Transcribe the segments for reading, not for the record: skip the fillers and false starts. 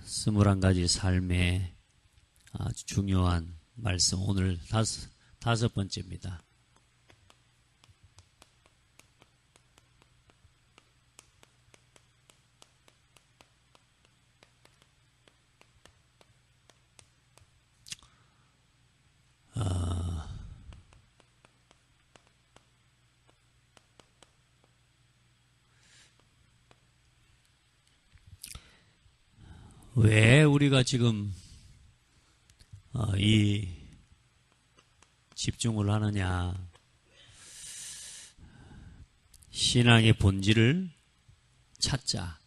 21가지 삶의 아주 중요한 말씀, 오늘 다섯 번째입니다. 왜 우리가 지금 이 집중을 하느냐? 신앙의 본질을 찾자.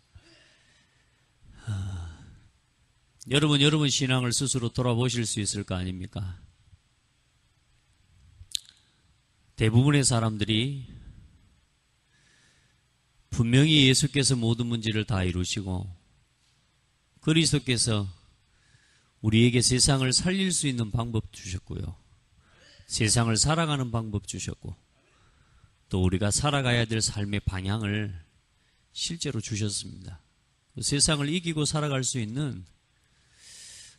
여러분 신앙을 스스로 돌아보실 수 있을 거 아닙니까? 대부분의 사람들이 분명히 예수께서 모든 문제를 다 이루시고 그리스도께서 우리에게 세상을 살릴 수 있는 방법 주셨고요. 세상을 살아가는 방법 주셨고 또 우리가 살아가야 될 삶의 방향을 실제로 주셨습니다. 세상을 이기고 살아갈 수 있는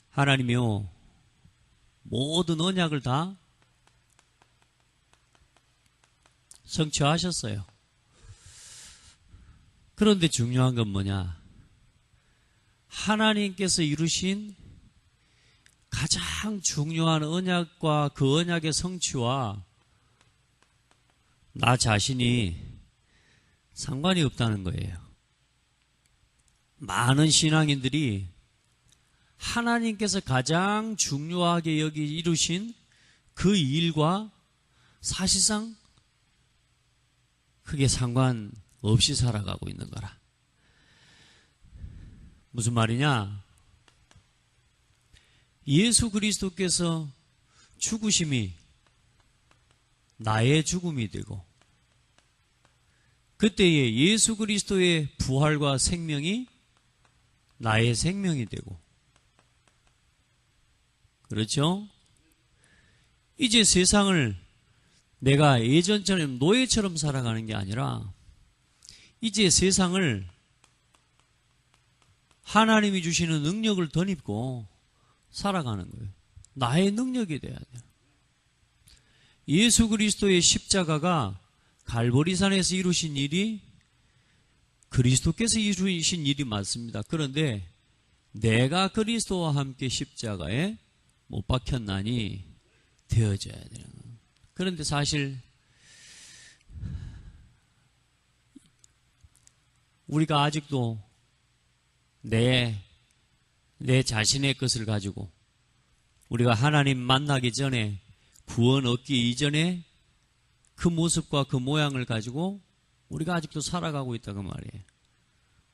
하나님이요, 모든 언약을 다 성취하셨어요. 그런데 중요한 건 뭐냐? 하나님께서 이루신 가장 중요한 언약과 그 언약의 성취와 나 자신이 상관이 없다는 거예요. 많은 신앙인들이 하나님께서 가장 중요하게 여기 이루신 그 일과 사실상 크게 상관없이 살아가고 있는 거라. 무슨 말이냐? 예수 그리스도께서 죽으심이 나의 죽음이 되고 그때에 예수 그리스도의 부활과 생명이 나의 생명이 되고, 그렇죠? 이제 세상을 내가 예전처럼 노예처럼 살아가는 게 아니라 이제 세상을 하나님이 주시는 능력을 덧입고 살아가는 거예요. 나의 능력이 돼야 돼요. 예수 그리스도의 십자가가 갈보리산에서 이루신 일이 그리스도께서 이루신 일이 맞습니다. 그런데 내가 그리스도와 함께 십자가에 못 박혔나니 되어져야 돼요. 그런데 사실 우리가 아직도 내 자신의 것을 가지고 우리가 하나님 만나기 전에 구원 얻기 이전에 그 모습과 그 모양을 가지고 우리가 아직도 살아가고 있다고 말이에요.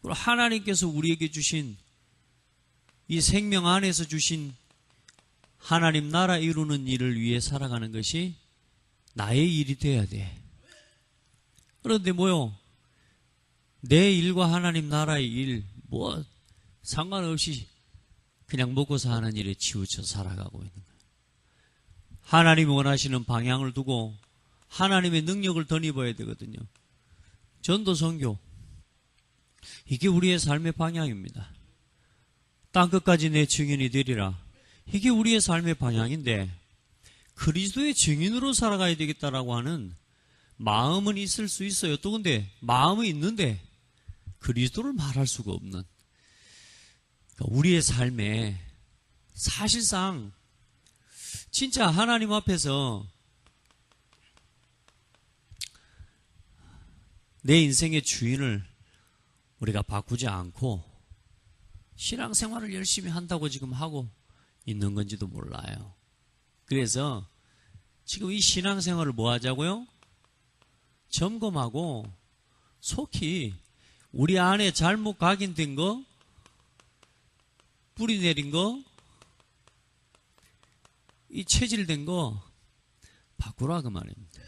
그리고 하나님께서 우리에게 주신 이 생명 안에서 주신 하나님 나라 이루는 일을 위해 살아가는 것이 나의 일이 돼야 돼. 그런데 뭐요? 내 일과 하나님 나라의 일 상관없이 그냥 먹고 사는 일에 치우쳐 살아가고 있는 거예요. 하나님이 원하시는 방향을 두고 하나님의 능력을 덧입어야 되거든요. 전도 선교, 이게 우리의 삶의 방향입니다. 땅끝까지 내 증인이 되리라, 이게 우리의 삶의 방향인데 그리스도의 증인으로 살아가야 되겠다라고 하는 마음은 있을 수 있어요. 또 근데 마음은 있는데 그리스도를 말할 수가 없는, 우리의 삶에 사실상 진짜 하나님 앞에서 내 인생의 주인을 우리가 바꾸지 않고 신앙생활을 열심히 한다고 지금 하고 있는 건지도 몰라요. 그래서 지금 이 신앙생활을 뭐 하자고요? 점검하고 속히 우리 안에 잘못 각인된 거, 뿌리 내린 거, 이 체질된 거 바꾸라 그 말입니다.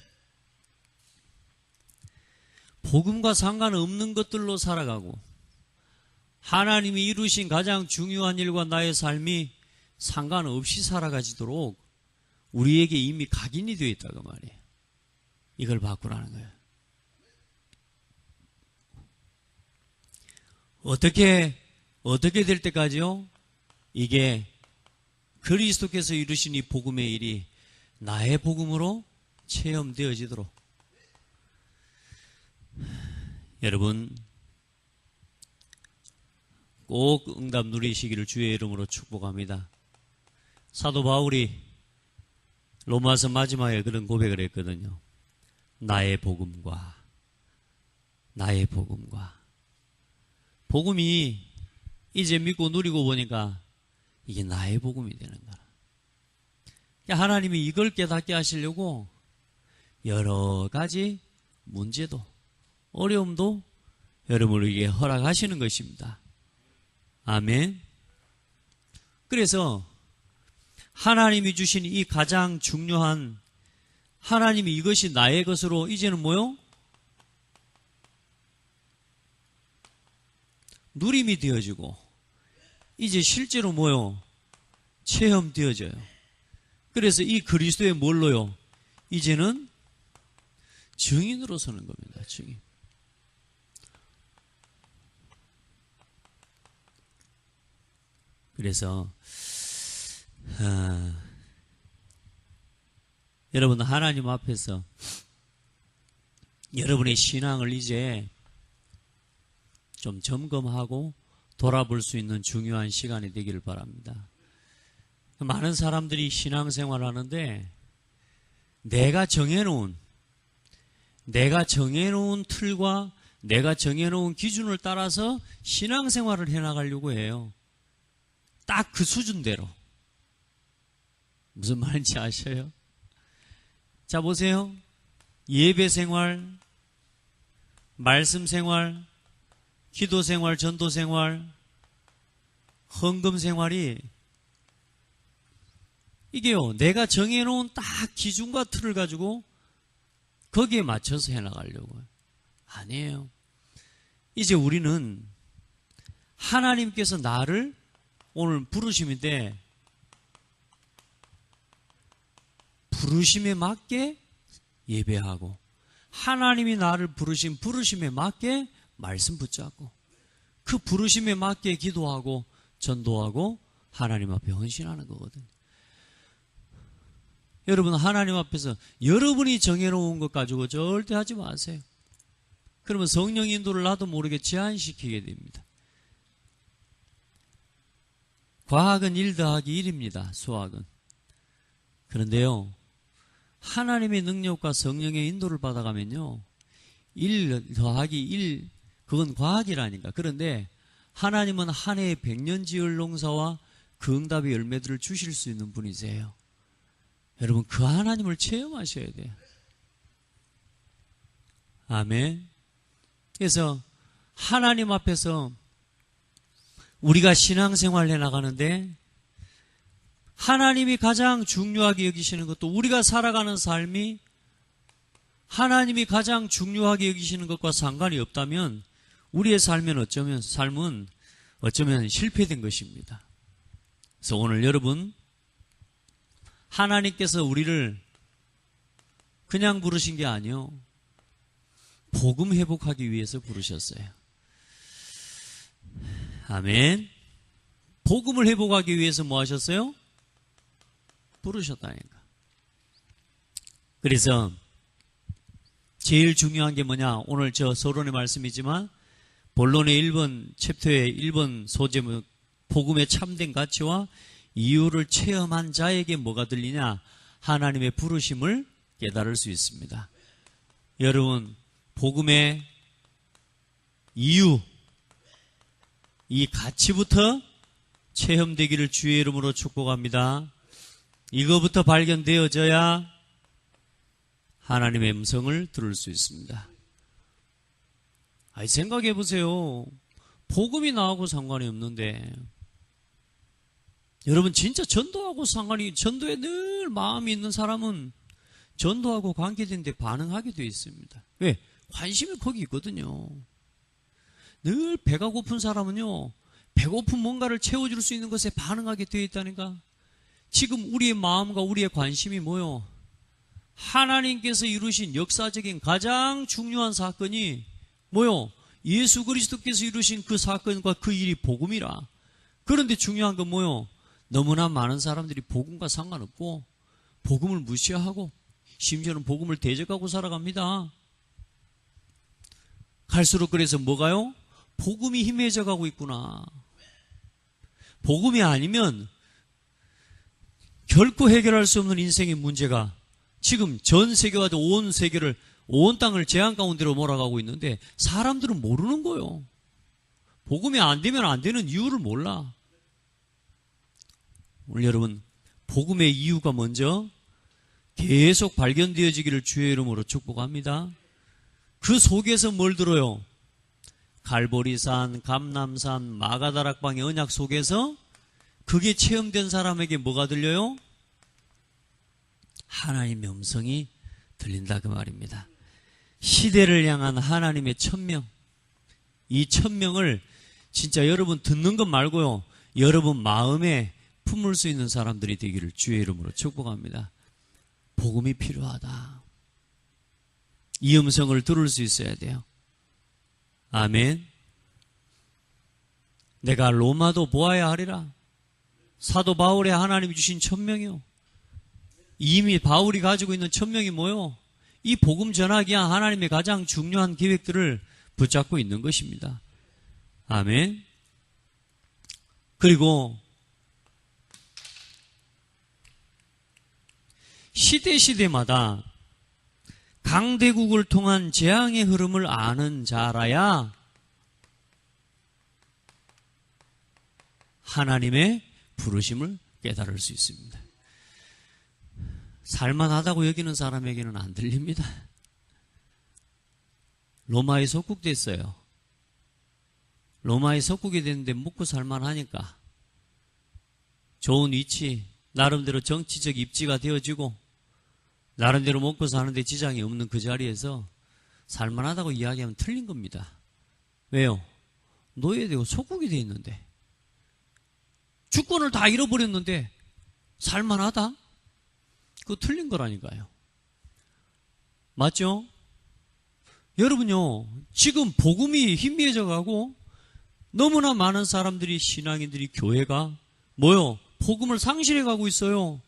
복음과 상관없는 것들로 살아가고 하나님이 이루신 가장 중요한 일과 나의 삶이 상관없이 살아가지도록 우리에게 이미 각인이 되어 있다고 말이에요. 이걸 바꾸라는 거예요. 어떻게 될 때까지요? 이게 그리스도께서 이루신 이 복음의 일이 나의 복음으로 체험되어지도록 여러분 꼭 응답 누리시기를 주의 이름으로 축복합니다. 사도 바울이 로마서 마지막에 그런 고백을 했거든요. 나의 복음과 복음이 이제 믿고 누리고 보니까 이게 나의 복음이 되는 거야. 하나님이 이걸 깨닫게 하시려고 여러 가지 문제도 어려움도 여러분에게 허락하시는 것입니다. 아멘. 그래서 하나님이 주신 이 가장 중요한 하나님이 이것이 나의 것으로 이제는 뭐요? 누림이 되어지고 이제 실제로 뭐요? 체험되어져요. 그래서 이 그리스도의 뭘로요? 이제는 증인으로 서는 겁니다. 증인. 그래서 여러분 하나님 앞에서 여러분의 신앙을 이제 좀 점검하고 돌아볼 수 있는 중요한 시간이 되기를 바랍니다. 많은 사람들이 신앙생활을 하는데 내가 정해놓은 틀과 내가 정해놓은 기준을 따라서 신앙생활을 해나가려고 해요. 딱 그 수준대로. 무슨 말인지 아셔요? 자, 보세요. 예배 생활, 말씀 생활, 기도 생활, 전도 생활, 헌금 생활이 이게요, 내가 정해놓은 딱 기준과 틀을 가지고 거기에 맞춰서 해나가려고요. 아니에요. 이제 우리는 하나님께서 나를 오늘 부르심인데 부르심에 맞게 예배하고 하나님이 나를 부르신 부르심에 맞게 말씀 붙잡고 그 부르심에 맞게 기도하고 전도하고 하나님 앞에 헌신하는 거거든요. 여러분 하나님 앞에서 여러분이 정해놓은 것 가지고 절대 하지 마세요. 그러면 성령 인도를 나도 모르게 제한시키게 됩니다. 과학은 1 더하기 1입니다. 수학은. 그런데요. 하나님의 능력과 성령의 인도를 받아가면요. 1 더하기 1 그건 과학이라니까. 그런데 하나님은 한 해에 100년 지을 농사와 그 응답의 열매들을 주실 수 있는 분이세요. 여러분 그 하나님을 체험하셔야 돼요. 아멘. 그래서 하나님 앞에서 우리가 신앙생활을 해나가는데 하나님이 가장 중요하게 여기시는 것도 우리가 살아가는 삶이 하나님이 가장 중요하게 여기시는 것과 상관이 없다면 우리의 삶은 어쩌면 실패된 것입니다. 그래서 오늘 여러분 하나님께서 우리를 그냥 부르신 게 아니요. 복음 회복하기 위해서 부르셨어요. 아멘. 복음을 회복하기 위해서 뭐 하셨어요? 부르셨다니까. 그래서 제일 중요한 게 뭐냐? 오늘 저 서론의 말씀이지만 본론의 1번 챕터의 1번 소제 복음의 참된 가치와 이유를 체험한 자에게 뭐가 들리냐? 하나님의 부르심을 깨달을 수 있습니다. 여러분 복음의 이유 이 가치부터 체험되기를 주의 이름으로 축복합니다. 이거부터 발견되어져야 하나님의 음성을 들을 수 있습니다. 생각해 보세요. 복음이 나하고 상관이 없는데 여러분 진짜 전도에 늘 마음이 있는 사람은 전도하고 관계된데 반응하게 되어 있습니다. 왜? 관심이 거기 있거든요. 늘 배가 고픈 사람은요, 배고픈 뭔가를 채워줄 수 있는 것에 반응하게 되어 있다니까. 지금 우리의 마음과 우리의 관심이 뭐요? 하나님께서 이루신 역사적인 가장 중요한 사건이 뭐요? 예수 그리스도께서 이루신 그 사건과 그 일이 복음이라. 그런데 중요한 건 뭐요? 너무나 많은 사람들이 복음과 상관없고 복음을 무시하고 심지어는 복음을 대적하고 살아갑니다. 갈수록 그래서 뭐가요? 복음이 희미해져 가고 있구나. 복음이 아니면 결코 해결할 수 없는 인생의 문제가 지금 전 세계와 온 세계를, 온 땅을 재앙 가운데로 몰아가고 있는데 사람들은 모르는 거예요. 복음이 안 되면 안 되는 이유를 몰라. 오늘 여러분, 복음의 이유가 먼저 계속 발견되어지기를 주의 이름으로 축복합니다. 그 속에서 뭘 들어요? 갈보리산, 감람산, 마가다락방의 언약 속에서 그게 체험된 사람에게 뭐가 들려요? 하나님의 음성이 들린다 그 말입니다. 시대를 향한 하나님의 천명, 이 천명을 진짜 여러분 듣는 것 말고요, 여러분 마음에 품을 수 있는 사람들이 되기를 주의 이름으로 축복합니다. 복음이 필요하다. 이 음성을 들을 수 있어야 돼요. 아멘. 내가 로마도 보아야 하리라. 사도 바울의 하나님이 주신 천명이요. 이미 바울이 가지고 있는 천명이 뭐요? 이 복음 전하기야 하나님의 가장 중요한 계획들을 붙잡고 있는 것입니다. 아멘. 그리고 시대마다 강대국을 통한 재앙의 흐름을 아는 자라야 하나님의 부르심을 깨달을 수 있습니다. 살만하다고 여기는 사람에게는 안 들립니다. 로마에 속국됐어요. 로마에 속국이 됐는데 묵고 살만하니까 좋은 위치, 나름대로 정치적 입지가 되어지고 나름대로 먹고 사는데 지장이 없는 그 자리에서 살만하다고 이야기하면 틀린 겁니다. 왜요? 노예되고 속국이 돼 있는데, 주권을 다 잃어버렸는데 살만하다? 그거 틀린 거라니까요. 맞죠? 여러분요, 지금 복음이 희미해져 가고 너무나 많은 사람들이, 신앙인들이, 교회가 뭐요? 복음을 상실해 가고 있어요.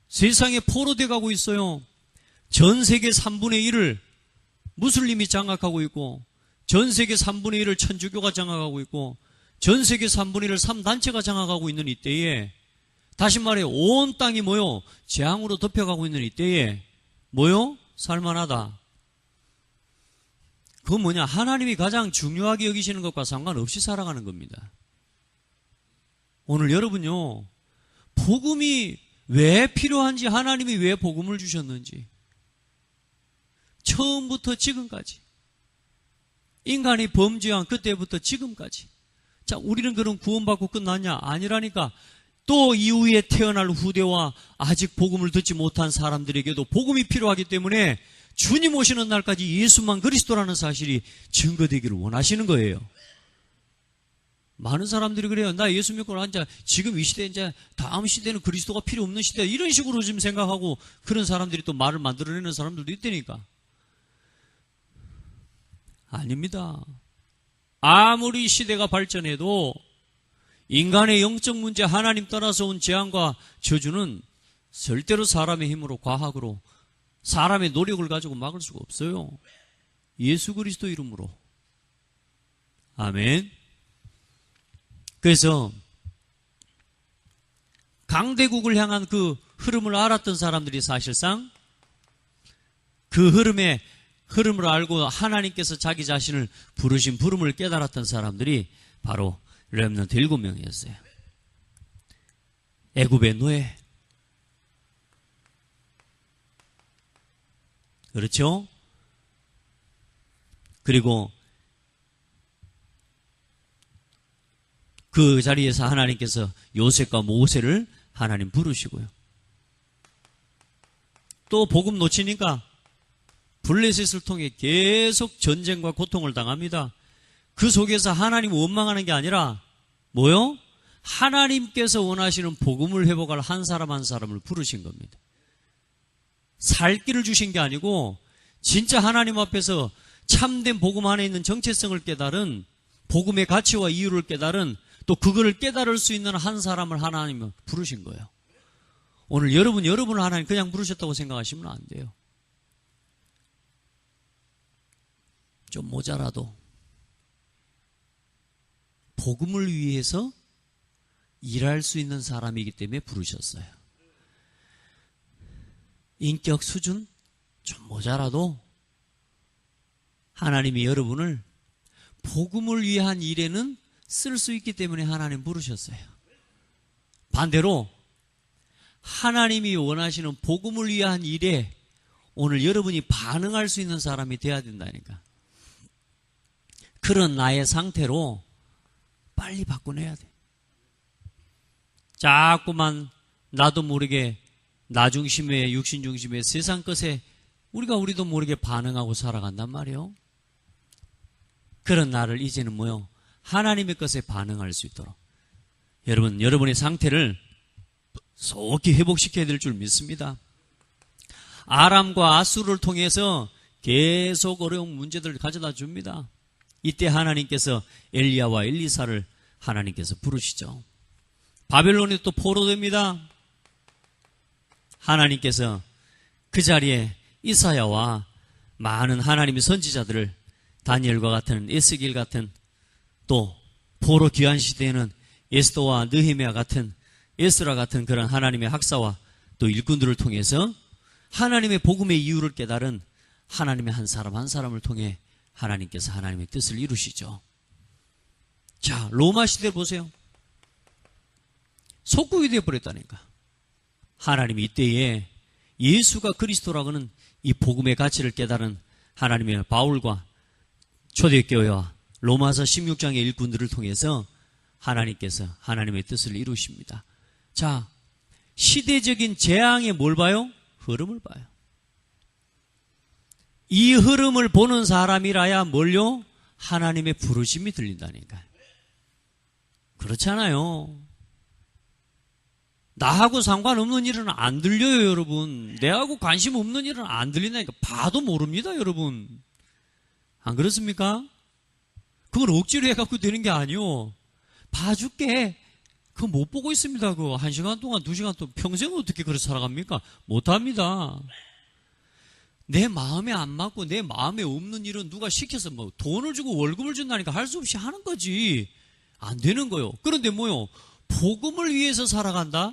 세상에 포로돼 가고 있어요. 전 세계 3분의 1을 무슬림이 장악하고 있고, 전 세계 3분의 1을 천주교가 장악하고 있고, 전 세계 3분의 1을 3단체가 장악하고 있는 이때에, 다시 말해 온 땅이 뭐요? 재앙으로 덮여가고 있는 이때에 뭐요? 살만하다. 그건 뭐냐? 하나님이 가장 중요하게 여기시는 것과 상관없이 살아가는 겁니다. 오늘 여러분요, 복음이 왜 필요한지, 하나님이 왜 복음을 주셨는지, 처음부터 지금까지, 인간이 범죄한 그때부터 지금까지. 자, 우리는 그럼 구원받고 끝났냐? 아니라니까. 또 이후에 태어날 후대와 아직 복음을 듣지 못한 사람들에게도 복음이 필요하기 때문에 주님 오시는 날까지 예수만 그리스도라는 사실이 증거되기를 원하시는 거예요. 많은 사람들이 그래요. 나 예수 믿고 앉아. 지금 이 시대, 이제 다음 시대는 그리스도가 필요 없는 시대. 이런 식으로 지금 생각하고 그런 사람들이 또 말을 만들어내는 사람들도 있다니까. 아닙니다. 아무리 시대가 발전해도 인간의 영적 문제, 하나님 떠나서 온 재앙과 저주는 절대로 사람의 힘으로, 과학으로, 사람의 노력을 가지고 막을 수가 없어요. 예수 그리스도 이름으로. 아멘. 그래서 강대국을 향한 그 흐름을 알았던 사람들이 사실상 그 흐름을 알고 하나님께서 자기 자신을 부르신 부름을 깨달았던 사람들이 바로 렘넌트 7명이었어요. 애굽의 노예. 그렇죠? 그리고 그 자리에서 하나님께서 요셉과 모세를 하나님 부르시고요. 또 복음 놓치니까 블레셋을 통해 계속 전쟁과 고통을 당합니다. 그 속에서 하나님 원망하는 게 아니라 뭐요? 하나님께서 원하시는 복음을 회복할 한 사람 한 사람을 부르신 겁니다. 살 길을 주신 게 아니고 진짜 하나님 앞에서 참된 복음 안에 있는 정체성을 깨달은, 복음의 가치와 이유를 깨달은 또 그거를 깨달을 수 있는 한 사람을 하나님은 부르신 거예요. 오늘 여러분을 하나님 그냥 부르셨다고 생각하시면 안 돼요. 좀 모자라도 복음을 위해서 일할 수 있는 사람이기 때문에 부르셨어요. 인격 수준 좀 모자라도 하나님이 여러분을 복음을 위한 일에는 쓸 수 있기 때문에 하나님 부르셨어요. 반대로 하나님이 원하시는 복음을 위한 일에 오늘 여러분이 반응할 수 있는 사람이 돼야 된다니까. 그런 나의 상태로 빨리 바꿔내야 돼. 자꾸만 나도 모르게 나 중심의 육신 중심의 세상 것에 우리도 모르게 반응하고 살아간단 말이에요. 그런 나를 이제는 뭐요? 하나님의 것에 반응할 수 있도록 여러분의 상태를 속히 회복시켜야 될 줄 믿습니다. 아람과 아수르를 통해서 계속 어려운 문제들을 가져다 줍니다. 이때 하나님께서 엘리야와 엘리사를 하나님께서 부르시죠. 바벨론이 또 포로됩니다. 하나님께서 그 자리에 이사야와 많은 하나님의 선지자들을 다니엘과 같은 에스겔 같은 또 포로 귀환 시대에는 에스더와 느헤미야 같은 에스라 같은 그런 하나님의 학사와 또 일꾼들을 통해서 하나님의 복음의 이유를 깨달은 하나님의 한 사람 한 사람을 통해 하나님께서 하나님의 뜻을 이루시죠. 자, 로마 시대 보세요. 속국이 되어버렸다니까. 하나님이 이때에 예수가 그리스도라고는 이 복음의 가치를 깨달은 하나님의 바울과 초대교회와 로마서 16장의 일꾼들을 통해서 하나님께서 하나님의 뜻을 이루십니다. 자, 시대적인 재앙에 뭘 봐요? 흐름을 봐요. 이 흐름을 보는 사람이라야 뭘요? 하나님의 부르심이 들린다니까요. 그렇잖아요. 나하고 상관없는 일은 안 들려요, 여러분. 내하고 관심 없는 일은 안 들린다니까. 봐도 모릅니다, 여러분. 안 그렇습니까? 그걸 억지로 해갖고 되는 게 아니요. 봐줄게. 그거 못 보고 있습니다. 그거 1시간 동안, 2시간 동안 평생 어떻게 그렇게 살아갑니까? 못합니다. 내 마음에 안 맞고 내 마음에 없는 일은 누가 시켜서 뭐 돈을 주고 월급을 준다니까 할 수 없이 하는 거지. 안 되는 거요. 그런데 뭐요? 복음을 위해서 살아간다?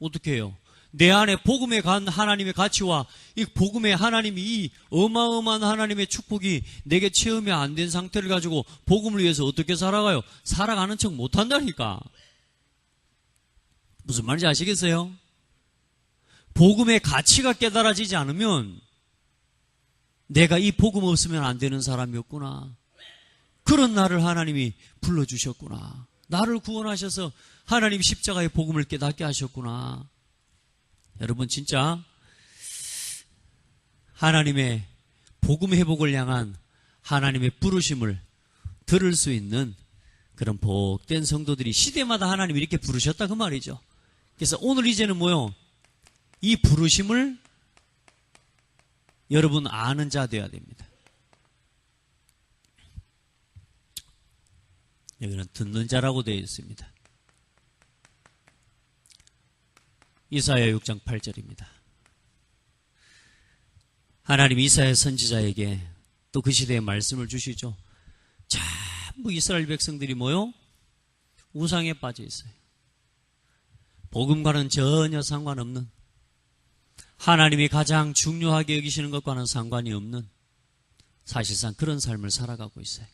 어떻게 해요? 내 안에 복음에 간 하나님의 가치와 이 복음의 하나님이 이 어마어마한 하나님의 축복이 내게 체험이 안 된 상태를 가지고 복음을 위해서 어떻게 살아가요? 살아가는 척 못한다니까. 무슨 말인지 아시겠어요? 복음의 가치가 깨달아지지 않으면 내가 이 복음 없으면 안 되는 사람이었구나. 그런 나를 하나님이 불러주셨구나. 나를 구원하셔서 하나님 십자가의 복음을 깨닫게 하셨구나. 여러분 진짜 하나님의 복음 회복을 향한 하나님의 부르심을 들을 수 있는 그런 복된 성도들이 시대마다 하나님이 이렇게 부르셨다 그 말이죠. 그래서 오늘 이제는 뭐요? 이 부르심을 여러분 아는 자 되어야 됩니다. 여기는 듣는 자라고 되어 있습니다. 이사야 6장 8절입니다. 하나님 이사야 선지자에게 또 그 시대에 말씀을 주시죠. 전부 이스라엘 백성들이 뭐요? 우상에 빠져 있어요. 복음과는 전혀 상관없는, 하나님이 가장 중요하게 여기시는 것과는 상관이 없는 사실상 그런 삶을 살아가고 있어요.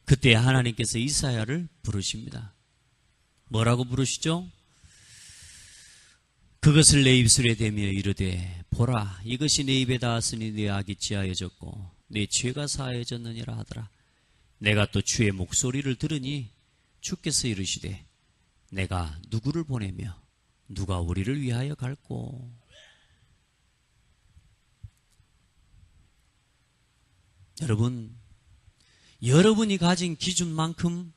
그때 하나님께서 이사야를 부르십니다. 뭐라고 부르시죠? 그것을 내 입술에 대며 이르되 보라 이것이 내 입에 닿았으니 내 악이 지하여졌고 내 죄가 사하여졌느니라 하더라. 내가 또 주의 목소리를 들으니 주께서 이르시되 내가 누구를 보내며 누가 우리를 위하여 갈꼬. 여러분, 여러분이 가진 기준만큼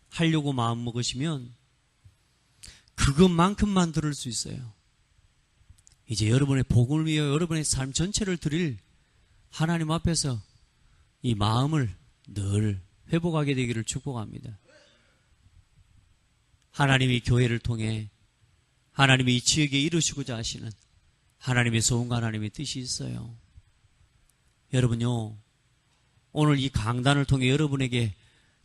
하려고 마음먹으시면 그것만큼만 들을 수 있어요. 이제 여러분의 복음을 위하여 여러분의 삶 전체를 드릴 하나님 앞에서 이 마음을 늘 회복하게 되기를 축복합니다. 하나님이 교회를 통해 하나님이 이 지역에 이루시고자 하시는 하나님의 소원과 하나님의 뜻이 있어요. 여러분요, 오늘 이 강단을 통해 여러분에게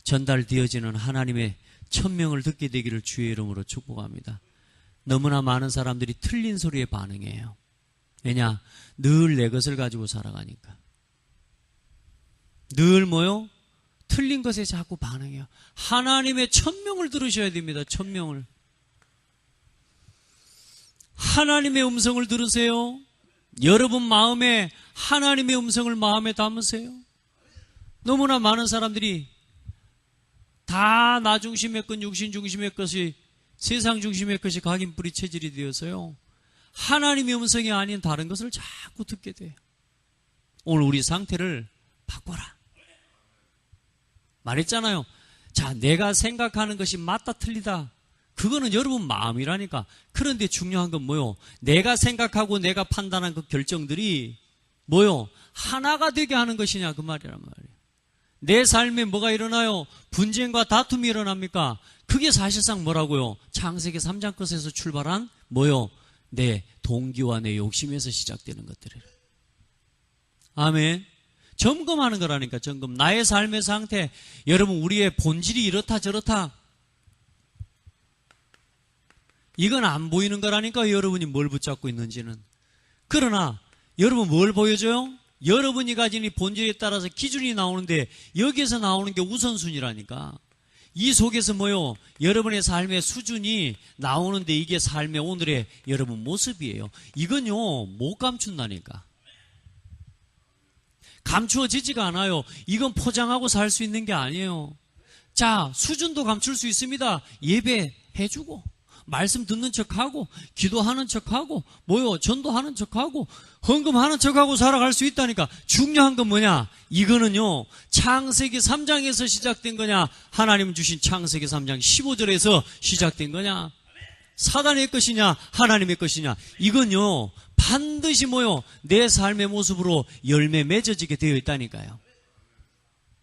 전달되어지는 하나님의 천명을 듣게 되기를 주의 이름으로 축복합니다. 너무나 많은 사람들이 틀린 소리에 반응해요. 왜냐? 늘 내 것을 가지고 살아가니까. 늘 뭐요? 틀린 것에 자꾸 반응해요. 하나님의 천명을 들으셔야 됩니다. 천명을. 하나님의 음성을 들으세요. 여러분 마음에 하나님의 음성을 마음에 담으세요. 너무나 많은 사람들이 다 나 중심의 것, 육신 중심의 것이, 세상 중심의 것이 각인뿌리 체질이 되어서요, 하나님의 음성이 아닌 다른 것을 자꾸 듣게 돼요. 오늘 우리 상태를 바꿔라 말했잖아요. 자, 내가 생각하는 것이 맞다 틀리다, 그거는 여러분 마음이라니까. 그런데 중요한 건 뭐요? 내가 생각하고 내가 판단한 그 결정들이 뭐요? 하나가 되게 하는 것이냐, 그 말이란 말이에요. 내 삶에 뭐가 일어나요? 분쟁과 다툼이 일어납니까? 그게 사실상 뭐라고요? 창세기 3장 것에서 출발한 뭐요? 내 동기와 내 욕심에서 시작되는 것들이에요. 아멘. 점검하는 거라니까, 점검. 나의 삶의 상태. 여러분, 우리의 본질이 이렇다 저렇다, 이건 안 보이는 거라니까, 여러분이 뭘 붙잡고 있는지는. 그러나 여러분 뭘 보여줘요? 여러분이 가진 이 본질에 따라서 기준이 나오는데, 여기에서 나오는 게 우선순위라니까. 이 속에서 뭐요? 여러분의 삶의 수준이 나오는데, 이게 삶의 오늘의 여러분 모습이에요. 이건요, 못 감춘다니까. 감추어지지가 않아요. 이건 포장하고 살 수 있는 게 아니에요. 자, 수준도 감출 수 있습니다. 예배해주고, 말씀 듣는 척하고, 기도하는 척하고, 뭐요? 전도하는 척하고, 헌금하는 척하고 살아갈 수 있다니까. 중요한 건 뭐냐? 이거는요, 창세기 3장에서 시작된 거냐, 하나님 주신 창세기 3장 15절에서 시작된 거냐, 사단의 것이냐, 하나님의 것이냐, 이건요, 반드시 뭐요? 내 삶의 모습으로 열매 맺어지게 되어 있다니까요.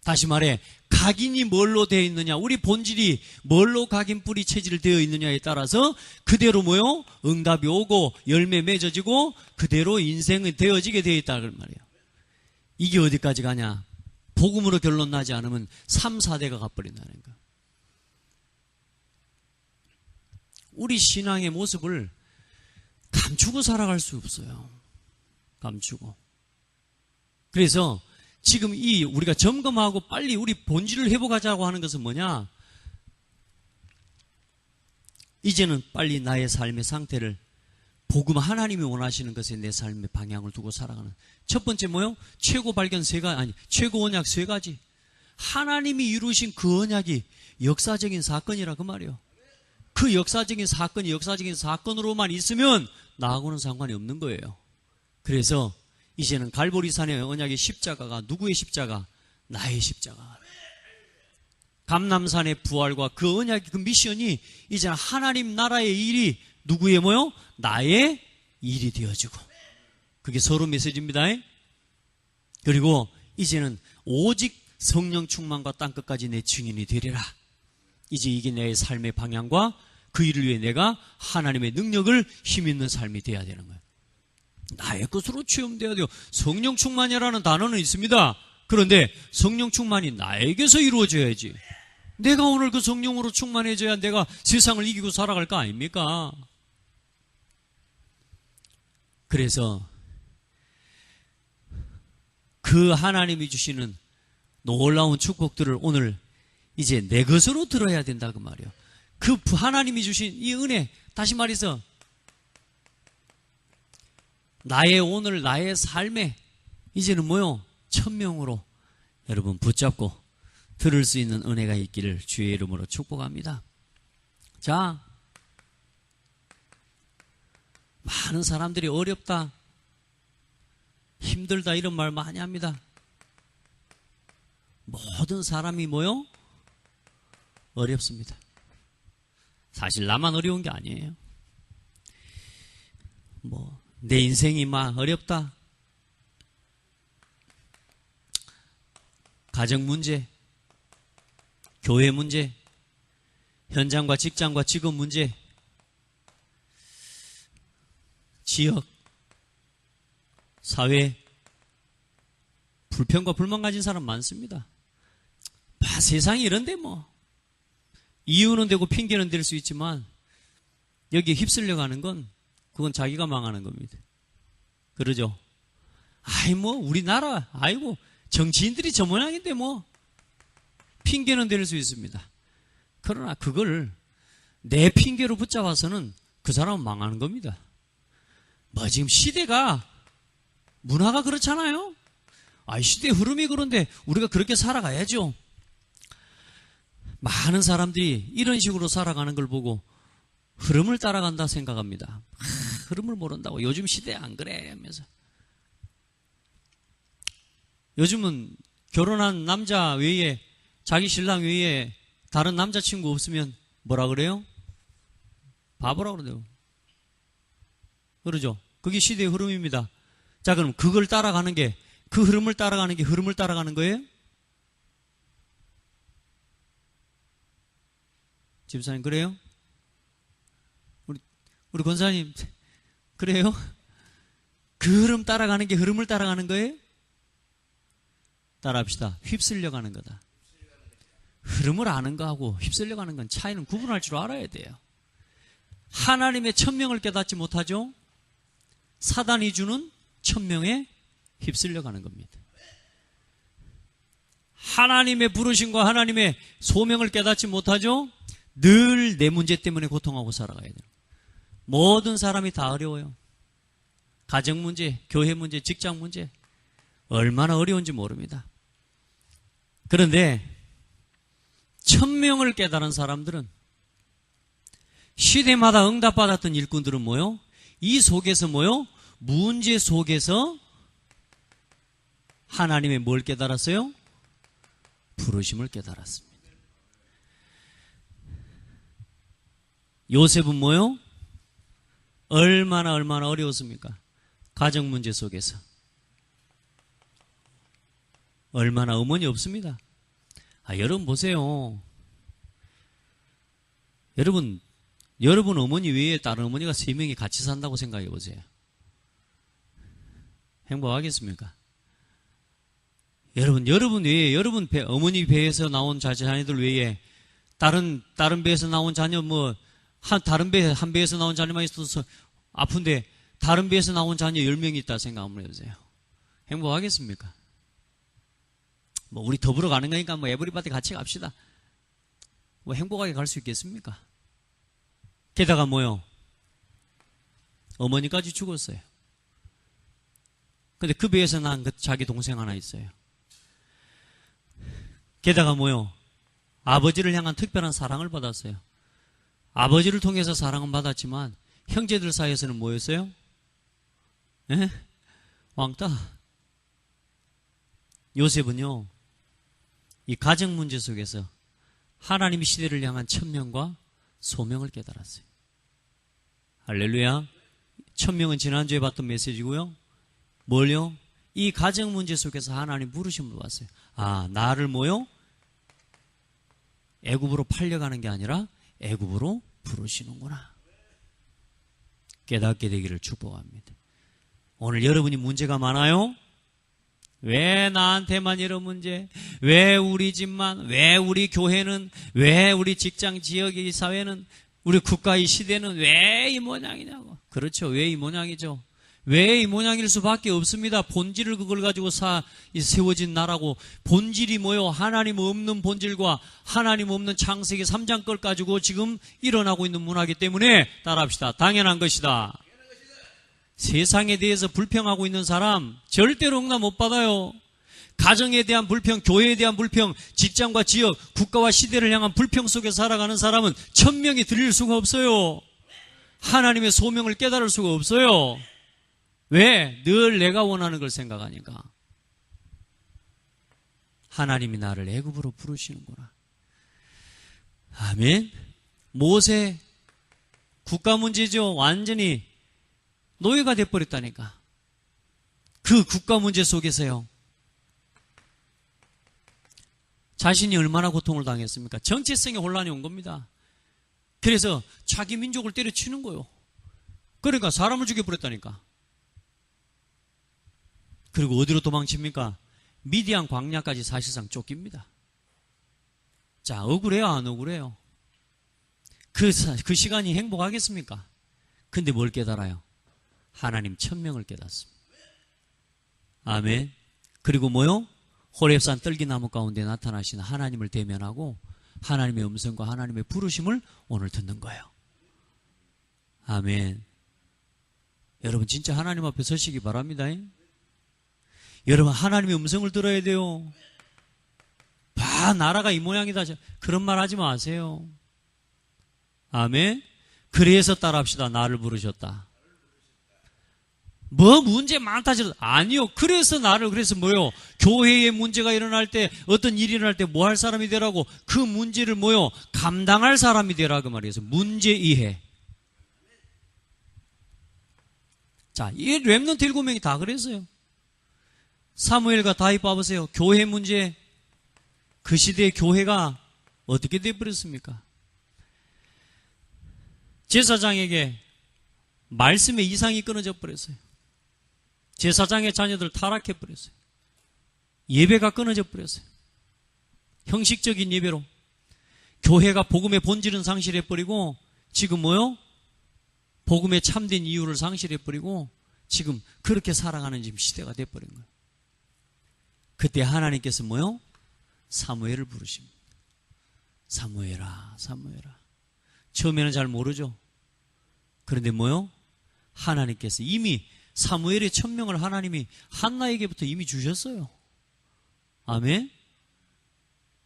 다시 말해, 각인이 뭘로 되어 있느냐, 우리 본질이 뭘로 각인 뿌리 체질 되어 있느냐에 따라서 그대로 뭐요? 응답이 오고 열매 맺어지고 그대로 인생이 되어지게 되어 있다는 말이에요. 이게 어디까지 가냐? 복음으로 결론 나지 않으면 3, 4대가 가버린다는 거. 우리 신앙의 모습을 감추고 살아갈 수 없어요. 감추고. 그래서 지금 이 우리가 점검하고 빨리 우리 본질을 회복하자고 하는 것은 뭐냐? 이제는 빨리 나의 삶의 상태를 복음, 하나님이 원하시는 것에 내 삶의 방향을 두고 살아가는. 첫 번째 뭐요? 최고 발견 최고 언약 3가지. 하나님이 이루신 그 언약이 역사적인 사건이라 그 말이에요. 그 역사적인 사건이 역사적인 사건으로만 있으면 나하고는 상관이 없는 거예요. 그래서 이제는 갈보리산의 언약의 십자가가 누구의 십자가? 나의 십자가. 감람산의 부활과 그 언약의 그 미션이 이제는 하나님 나라의 일이 누구의 뭐요? 나의 일이 되어지고. 그게 서로 메시지입니다. 그리고 이제는 오직 성령 충만과 땅끝까지 내 증인이 되리라. 이제 이게 내 삶의 방향과 그 일을 위해 내가 하나님의 능력을 힘있는 삶이 되어야 되는 거예요. 나의 것으로 체험되어야 돼요. 성령 충만이라는 단어는 있습니다. 그런데 성령 충만이 나에게서 이루어져야지. 내가 오늘 그 성령으로 충만해져야 내가 세상을 이기고 살아갈 거 아닙니까? 그래서 그 하나님이 주시는 놀라운 축복들을 오늘 이제 내 것으로 들어야 된다 그 말이에요. 그 하나님이 주신 이 은혜, 다시 말해서 나의 오늘 나의 삶에 이제는 뭐요? 천명으로 여러분 붙잡고 들을 수 있는 은혜가 있기를 주의 이름으로 축복합니다. 자, 많은 사람들이 어렵다, 힘들다 이런 말 많이 합니다. 모든 사람이 뭐요? 어렵습니다. 사실 나만 어려운 게 아니에요. 내 인생이 막 어렵다, 가정 문제, 교회 문제, 현장과 직장과 직업 문제, 지역, 사회, 불평과 불만 가진 사람 많습니다. 세상이 이런데 뭐. 이유는 되고 핑계는 될 수 있지만 여기에 휩쓸려 가는 건 그건 자기가 망하는 겁니다. 그러죠? 우리나라, 정치인들이 저 모양인데 뭐. 핑계는 될 수 있습니다. 그러나 그걸 내 핑계로 붙잡아서는 그 사람은 망하는 겁니다. 지금 시대가, 문화가 그렇잖아요? 시대의 흐름이 그런데 우리가 그렇게 살아가야죠. 많은 사람들이 이런 식으로 살아가는 걸 보고 흐름을 따라간다 생각합니다. 흐름을 모른다고. 요즘 시대 안 그래 하면서. 요즘은 결혼한 남자 외에, 자기 신랑 외에 다른 남자친구 없으면 뭐라 그래요? 바보라 그러대요. 그러죠? 그게 시대의 흐름입니다. 자, 그럼 그걸 따라가는 게, 그 흐름을 따라가는 게 흐름을 따라가는 거예요? 집사님, 그래요? 우리 권사님, 그래요? 그 흐름 따라가는 게 흐름을 따라가는 거예요? 따라합시다. 휩쓸려 가는 거다. 흐름을 아는 거하고 휩쓸려 가는 건 차이는 구분할 줄 알아야 돼요. 하나님의 천명을 깨닫지 못하죠? 사단이 주는 천명에 휩쓸려 가는 겁니다. 하나님의 부르심과 하나님의 소명을 깨닫지 못하죠? 늘 내 문제 때문에 고통하고 살아가야 돼요. 모든 사람이 다 어려워요. 가정 문제, 교회 문제, 직장 문제, 얼마나 어려운지 모릅니다. 그런데 천명을 깨달은 사람들은, 시대마다 응답받았던 일꾼들은 뭐요? 이 속에서 뭐요? 문제 속에서 하나님의 뭘 깨달았어요? 부르심을 깨달았습니다. 요셉은 뭐요? 얼마나 어려웠습니까? 가정 문제 속에서. 얼마나 어머니 없습니다. 여러분 보세요. 여러분 어머니 외에 다른 어머니가 3명이 같이 산다고 생각해 보세요. 행복하겠습니까? 여러분 외에, 여러분 어머니 배에서 나온 자녀들 외에 다른 배에서 나온 자녀, 한 배에서 나온 자녀만 있어서 아픈데 다른 배에서 나온 자녀 10명이 있다 생각 한번 해보세요. 행복하겠습니까? 우리 더불어 가는 거니까 에브리바디 같이 갑시다. 행복하게 갈 수 있겠습니까? 게다가 뭐요? 어머니까지 죽었어요. 근데 그 배에서 난 자기 동생 하나 있어요. 게다가 뭐요? 아버지를 향한 특별한 사랑을 받았어요. 아버지를 통해서 사랑은 받았지만 형제들 사이에서는 뭐였어요? 예? 왕따. 요셉은요, 이 가정 문제 속에서 하나님이 시대를 향한 천명과 소명을 깨달았어요. 할렐루야. 천명은 지난주에 봤던 메시지고요. 뭘요? 이 가정 문제 속에서 하나님 부르심을 받았어요. 나를 뭐요? 애굽으로 팔려가는 게 아니라 애굽으로 부르시는구나. 깨닫게 되기를 축복합니다. 오늘 여러분이 문제가 많아요? 왜 나한테만 이런 문제? 왜 우리 집만? 왜 우리 교회는? 왜 우리 직장 지역의 사회는? 우리 국가의 시대는 왜 이 모양이냐고. 그렇죠. 왜 이 모양이죠. 왜 이 모양일 수밖에 없습니다. 본질을 그걸 가지고 세워진 나라고. 본질이 뭐요? 하나님 없는 본질과 하나님 없는 창세기 3장 걸 가지고 지금 일어나고 있는 문화이기 때문에 따라합시다. 당연한 것이다. 세상에 대해서 불평하고 있는 사람 절대로 응답 못 받아요. 가정에 대한 불평, 교회에 대한 불평, 직장과 지역, 국가와 시대를 향한 불평 속에 살아가는 사람은 천명이 들릴 수가 없어요. 하나님의 소명을 깨달을 수가 없어요. 왜? 늘 내가 원하는 걸 생각하니까. 하나님이 나를 애굽으로 부르시는구나. 아멘. 모세, 국가 문제죠. 완전히 노예가 돼버렸다니까. 그 국가 문제 속에서요, 자신이 얼마나 고통을 당했습니까? 정체성의 혼란이 온 겁니다. 그래서 자기 민족을 때려치는 거예요. 그러니까 사람을 죽여버렸다니까. 그리고 어디로 도망칩니까? 미디안 광야까지 사실상 쫓깁니다. 자, 억울해요, 안 억울해요? 그 시간이 행복하겠습니까? 근데 뭘 깨달아요? 하나님 천명을 깨닫습니다. 아멘. 그리고 뭐요? 호렙산 떨기나무 가운데 나타나신 하나님을 대면하고 하나님의 음성과 하나님의 부르심을 오늘 듣는 거예요. 아멘. 여러분 진짜 하나님 앞에 서시기 바랍니다. 여러분 하나님의 음성을 들어야 돼요. 봐, 나라가 이 모양이다. 그런 말 하지 마세요. 아멘. 그래서 따라합시다. 나를 부르셨다. 뭐 문제 많다. 아니요. 그래서 뭐요? 교회에 문제가 일어날 때, 어떤 일이 일어날 때 뭐 할 사람이 되라고? 그 문제를 뭐요? 감당할 사람이 되라 그 말이에요. 문제 이해. 자, 이 렘넌트 7명이 다 그랬어요. 사무엘과 다윗 봐보세요. 교회 문제, 그 시대의 교회가 어떻게 되어버렸습니까? 제사장에게 말씀의 이상이 끊어져 버렸어요. 제사장의 자녀들 타락해 버렸어요. 예배가 끊어져 버렸어요. 형식적인 예배로 교회가 복음의 본질은 상실해 버리고 지금 뭐요? 복음의 참된 이유를 상실해 버리고 지금 그렇게 살아가는 지금 시대가 돼 버린 거예요. 그때 하나님께서 뭐요? 사무엘을 부르십니다. 사무엘아, 사무엘아. 처음에는 잘 모르죠. 그런데 뭐요? 하나님께서 이미 사무엘의 천명을 하나님이 한나에게부터 이미 주셨어요. 아멘.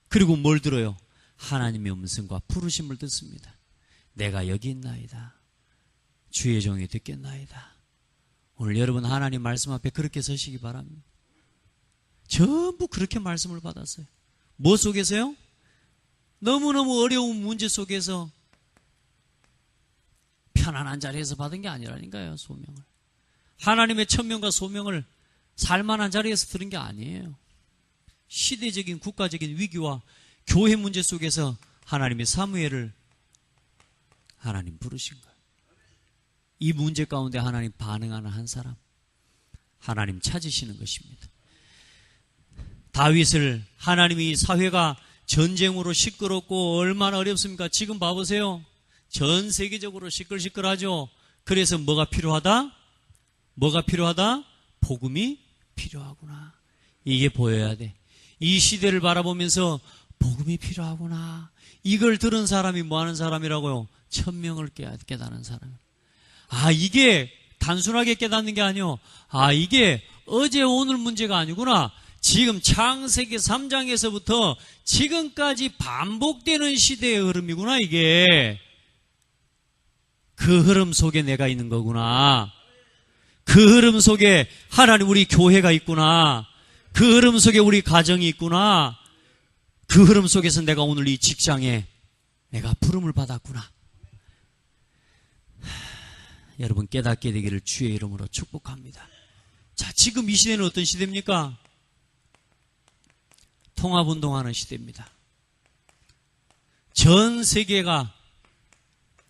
그리고 뭘 들어요? 하나님의 음성과 부르심을 듣습니다. 내가 여기 있나이다. 주의 종이 듣겠나이다. 오늘 여러분 하나님 말씀 앞에 그렇게 서시기 바랍니다. 전부 그렇게 말씀을 받았어요. 뭐 속에서요? 너무너무 어려운 문제 속에서 편안한 자리에서 받은 게 아니라니까요. 소명을. 하나님의 천명과 소명을 살만한 자리에서 들은 게 아니에요. 시대적인 국가적인 위기와 교회 문제 속에서 하나님의 사무엘을 하나님 부르신 거예요. 이 문제 가운데 하나님 반응하는 한 사람, 하나님 찾으시는 것입니다. 다윗을 하나님이 사회가 전쟁으로 시끄럽고 얼마나 어렵습니까? 지금 봐보세요. 전 세계적으로 시끌시끌하죠. 그래서 뭐가 필요하다? 뭐가 필요하다? 복음이 필요하구나. 이게 보여야 돼. 이 시대를 바라보면서 복음이 필요하구나. 이걸 들은 사람이 뭐 하는 사람이라고요? 천명을 깨닫는 사람. 아, 이게 단순하게 깨닫는 게 아니요. 아, 이게 어제 오늘 문제가 아니구나. 지금 창세기 3장에서부터 지금까지 반복되는 시대의 흐름이구나, 이게. 그 흐름 속에 내가 있는 거구나. 그 흐름 속에 하나님 우리 교회가 있구나. 그 흐름 속에 우리 가정이 있구나. 그 흐름 속에서 내가 오늘 이 직장에 내가 부름을 받았구나. 여러분 깨닫게 되기를 주의 이름으로 축복합니다. 자, 지금 이 시대는 어떤 시대입니까? 통합운동하는 시대입니다. 전 세계가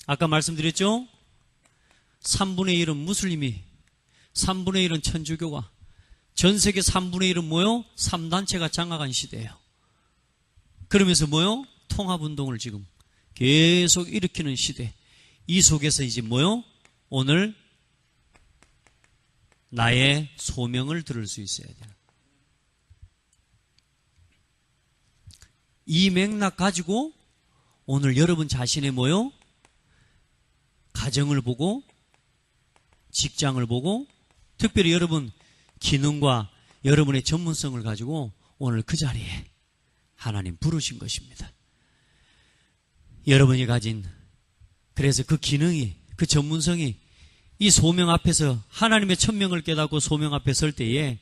아까 말씀드렸죠? 3분의 1은 무슬림이, 3분의 1은 천주교가, 전 세계 3분의 1은 뭐요? 3단체가 장악한 시대예요. 그러면서 뭐요? 통합운동을 지금 계속 일으키는 시대. 이 속에서 이제 뭐요? 오늘 나의 소명을 들을 수 있어야 돼요. 이 맥락 가지고 오늘 여러분 자신의 뭐요? 가정을 보고 직장을 보고 특별히 여러분 기능과 여러분의 전문성을 가지고 오늘 그 자리에 하나님 부르신 것입니다. 여러분이 가진 그래서 그 기능이 그 전문성이 이 소명 앞에서 하나님의 천명을 깨닫고 소명 앞에 설 때에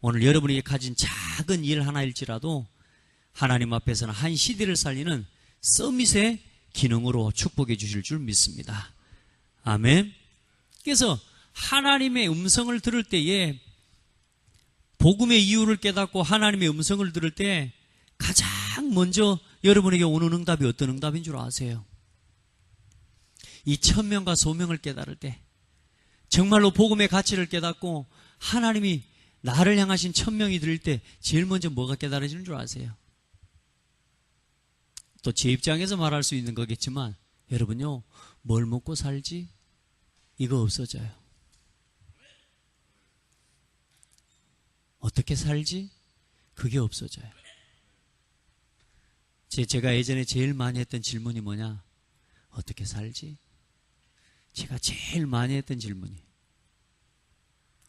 오늘 여러분이 가진 작은 일 하나일지라도 하나님 앞에서는 한 시대를 살리는 서밋의 기능으로 축복해 주실 줄 믿습니다. 아멘. 그래서 하나님의 음성을 들을 때에 복음의 이유를 깨닫고 하나님의 음성을 들을 때 가장 가장 먼저 여러분에게 오는 응답이 어떤 응답인 줄 아세요? 이 천명과 소명을 깨달을 때 정말로 복음의 가치를 깨닫고 하나님이 나를 향하신 천명이 들릴 때 제일 먼저 뭐가 깨달아지는 줄 아세요? 또 제 입장에서 말할 수 있는 거겠지만 여러분요, 뭘 먹고 살지? 이거 없어져요. 어떻게 살지? 그게 없어져요. 제가 예전에 제일 많이 했던 질문이 뭐냐? 어떻게 살지? 제가 제일 많이 했던 질문이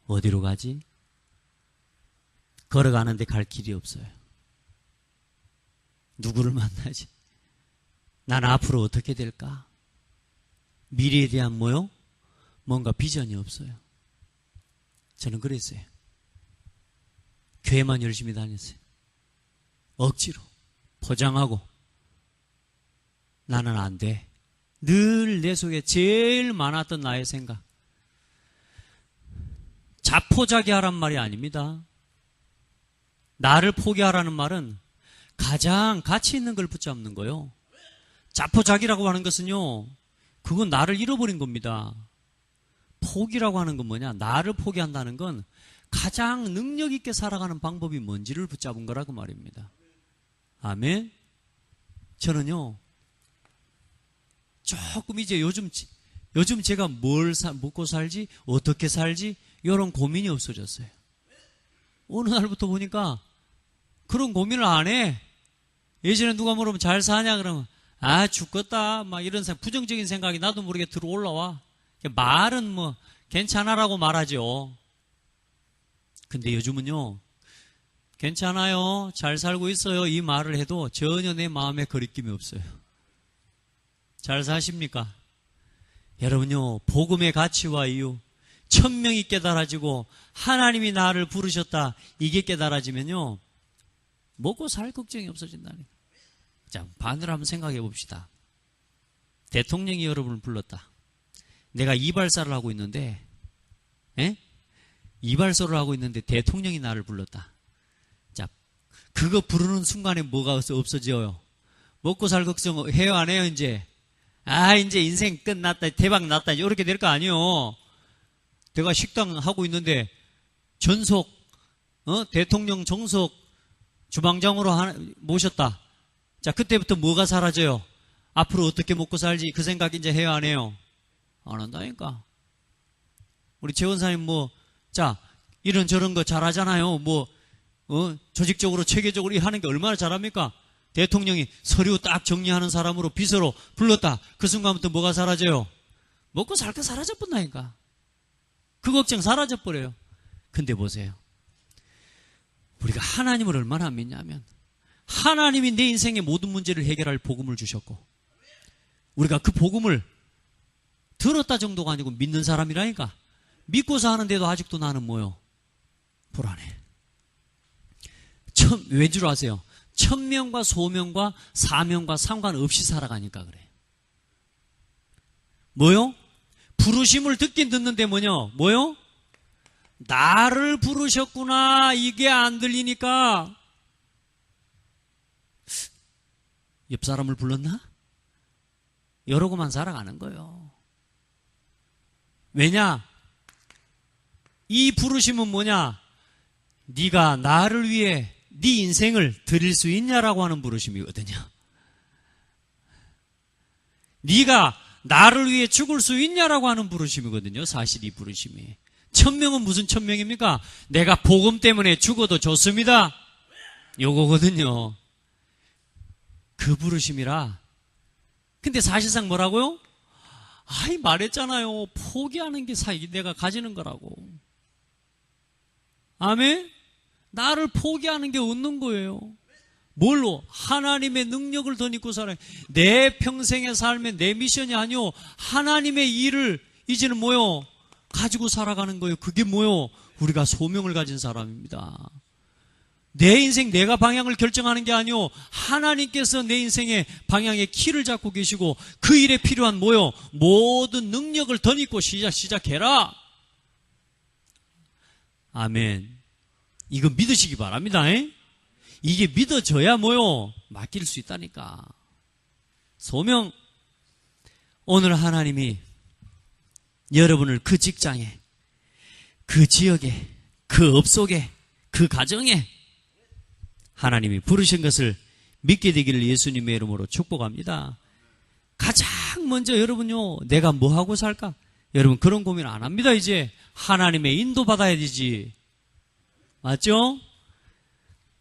어디로 가지? 걸어가는데 갈 길이 없어요. 누구를 만나지? 난 앞으로 어떻게 될까? 미래에 대한 뭐요? 뭔가 비전이 없어요. 저는 그랬어요. 교회만 열심히 다녔어요. 억지로 포장하고 나는 안 돼. 늘 내 속에 제일 많았던 나의 생각. 자포자기하란 말이 아닙니다. 나를 포기하라는 말은 가장 가치 있는 걸 붙잡는 거요. 자포자기라고 하는 것은요, 그건 나를 잃어버린 겁니다. 포기라고 하는 건 뭐냐? 나를 포기한다는 건 가장 능력 있게 살아가는 방법이 뭔지를 붙잡은 거라고 말입니다. 아멘. 저는요, 조금 이제 요즘 제가 뭘 먹고 살지, 어떻게 살지, 이런 고민이 없어졌어요. 어느 날부터 보니까 그런 고민을 안 해. 예전에 누가 물으면 잘 사냐 그러면 아 죽겠다 막 이런 부정적인 생각이 나도 모르게 들어올라와. 말은 뭐 괜찮아라고 말하죠. 근데 요즘은요, 괜찮아요, 잘 살고 있어요, 이 말을 해도 전혀 내 마음에 거리낌이 없어요. 잘 사십니까? 여러분요, 복음의 가치와 이유, 천명이 깨달아지고 하나님이 나를 부르셨다, 이게 깨달아지면요, 먹고 살 걱정이 없어진다니까. 자, 반대로 한번 생각해 봅시다. 대통령이 여러분을 불렀다. 내가 이발사를 하고 있는데, 이발소를 하고 있는데 대통령이 나를 불렀다. 자, 그거 부르는 순간에 뭐가 없어져요? 먹고 살 걱정 해요, 안 해요, 이제? 아, 이제 인생 끝났다, 대박 났다, 이렇게 될 거 아니에요. 내가 식당 하고 있는데 전속, 대통령 정석 주방장으로 모셨다. 자, 그때부터 뭐가 사라져요? 앞으로 어떻게 먹고 살지, 그 생각 이제 해요, 안 해요? 안 한다니까. 우리 재원사님 자, 이런저런 거 잘하잖아요. 조직적으로, 체계적으로 하는 게 얼마나 잘합니까? 대통령이 서류 딱 정리하는 사람으로 비서로 불렀다. 그 순간부터 뭐가 사라져요? 먹고 살 거 사라져버린다니까. 그 걱정 사라져버려요. 근데 보세요. 우리가 하나님을 얼마나 믿냐면, 하나님이 내 인생의 모든 문제를 해결할 복음을 주셨고, 우리가 그 복음을 들었다 정도가 아니고 믿는 사람이라니까. 믿고서 하는데도 아직도 나는 뭐요? 불안해. 왜 줄 아세요? 천명과 소명과 사명과 상관없이 살아가니까 그래. 뭐요? 부르심을 듣긴 듣는데 뭐요? 나를 부르셨구나, 이게 안 들리니까 옆 사람을 불렀나? 이러고만 살아가는 거예요. 왜냐? 이 부르심은 뭐냐? 네가 나를 위해 네 인생을 드릴 수 있냐라고 하는 부르심이거든요. 네가 나를 위해 죽을 수 있냐라고 하는 부르심이거든요. 사실 이 부르심이. 천명은 무슨 천명입니까? 내가 복음 때문에 죽어도 좋습니다, 요거거든요. 그 부르심이라. 근데 사실상 뭐라고요? 아이, 말했잖아요. 포기하는 게 내가 가지는 거라고. 아멘? 나를 포기하는 게 없는 거예요. 뭘로? 하나님의 능력을 더 믿고 살아요. 내 평생의 삶의 내 미션이 아니요, 하나님의 일을 이제는 뭐요? 가지고 살아가는 거예요. 그게 뭐요? 우리가 소명을 가진 사람입니다. 내 인생 내가 방향을 결정하는 게 아니요, 하나님께서 내 인생의 방향의 키를 잡고 계시고 그 일에 필요한 뭐요? 모든 능력을 더 믿고 시작해라. 아멘. 이거 믿으시기 바랍니다. 이게 믿어져야 뭐요? 맡길 수 있다니까. 소명. 오늘 하나님이 여러분을 그 직장에, 그 지역에, 그 업속에, 그 가정에 하나님이 부르신 것을 믿게 되기를 예수님의 이름으로 축복합니다. 가장 먼저 여러분요, 내가 뭐하고 살까? 여러분 그런 고민 안 합니다. 이제 하나님의 인도 받아야 되지. 맞죠?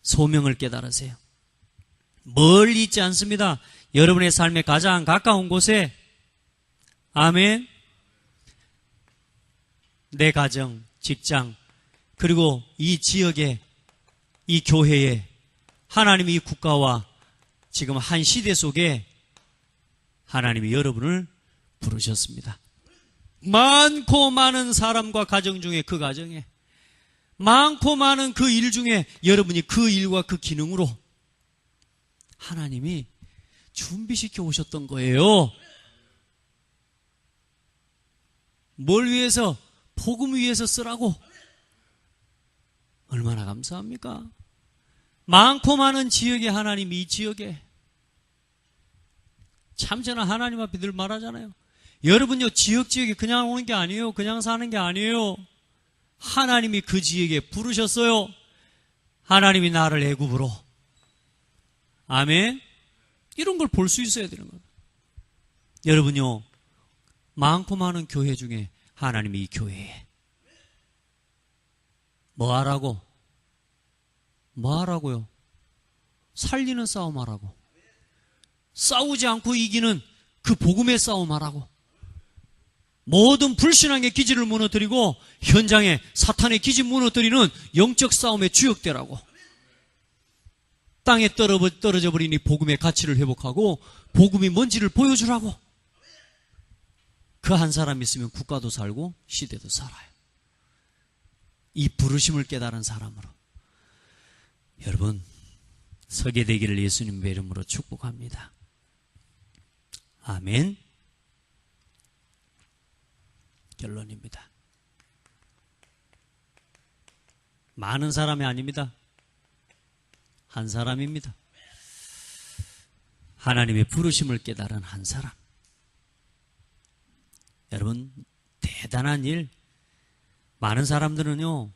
소명을 깨달으세요. 멀리 있지 않습니다. 여러분의 삶에 가장 가까운 곳에, 아멘, 내 가정, 직장, 그리고 이 지역에, 이 교회에, 하나님이 이 국가와 지금 한 시대 속에 하나님이 여러분을 부르셨습니다. 많고 많은 사람과 가정 중에, 그 가정에 많고 많은 그 일 중에 여러분이 그 일과 그 기능으로 하나님이 준비시켜 오셨던 거예요. 뭘 위해서? 복음 위해서 쓰라고. 얼마나 감사합니까? 많고 많은 지역에 하나님이, 이 지역에, 참 저는 하나님 앞에 늘 말하잖아요. 여러분요, 지역에 그냥 오는 게 아니에요. 그냥 사는 게 아니에요. 하나님이 그 지역에 부르셨어요. 하나님이 나를 애굽으로. 아멘. 이런 걸 볼 수 있어야 되는 거예요. 여러분요, 많고 많은 교회 중에 하나님이 이 교회에 뭐 하라고? 뭐 하라고요? 살리는 싸움 하라고. 싸우지 않고 이기는 그 복음의 싸움 하라고. 모든 불신앙의 기지를 무너뜨리고 현장에 사탄의 기지 무너뜨리는 영적 싸움의 주역되라고. 땅에 떨어져 버린 이 복음의 가치를 회복하고 복음이 뭔지를 보여주라고. 그 한 사람 있으면 국가도 살고 시대도 살아요. 이 부르심을 깨달은 사람으로 여러분 서게 되기를 예수님의 이름으로 축복합니다. 아멘. 결론입니다. 많은 사람이 아닙니다. 한 사람입니다. 하나님의 부르심을 깨달은 한 사람. 여러분 대단한 일. 많은 사람들은요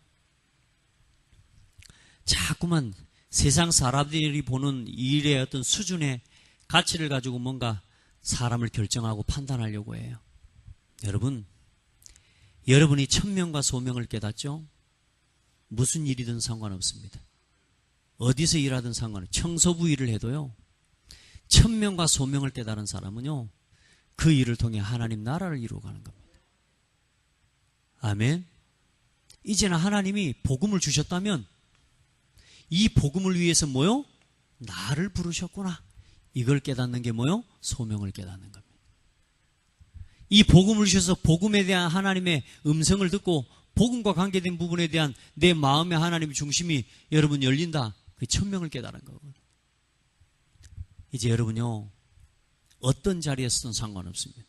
자꾸만 세상 사람들이 보는 일의 어떤 수준의 가치를 가지고 뭔가 사람을 결정하고 판단하려고 해요. 여러분이 천명과 소명을 깨닫죠? 무슨 일이든 상관없습니다. 어디서 일하든 상관없어요. 청소부 일을 해도요. 천명과 소명을 깨달은 사람은요. 그 일을 통해 하나님 나라를 이루어가는 겁니다. 아멘. 이제는 하나님이 복음을 주셨다면 이 복음을 위해서 뭐요? 나를 부르셨구나. 이걸 깨닫는 게 뭐요? 소명을 깨닫는 겁니다. 이 복음을 주셔서 복음에 대한 하나님의 음성을 듣고 복음과 관계된 부분에 대한 내 마음의 하나님의 중심이 여러분 열린다. 그 천명을 깨달은 거거든요. 이제 여러분요 어떤 자리에서든 상관없습니다.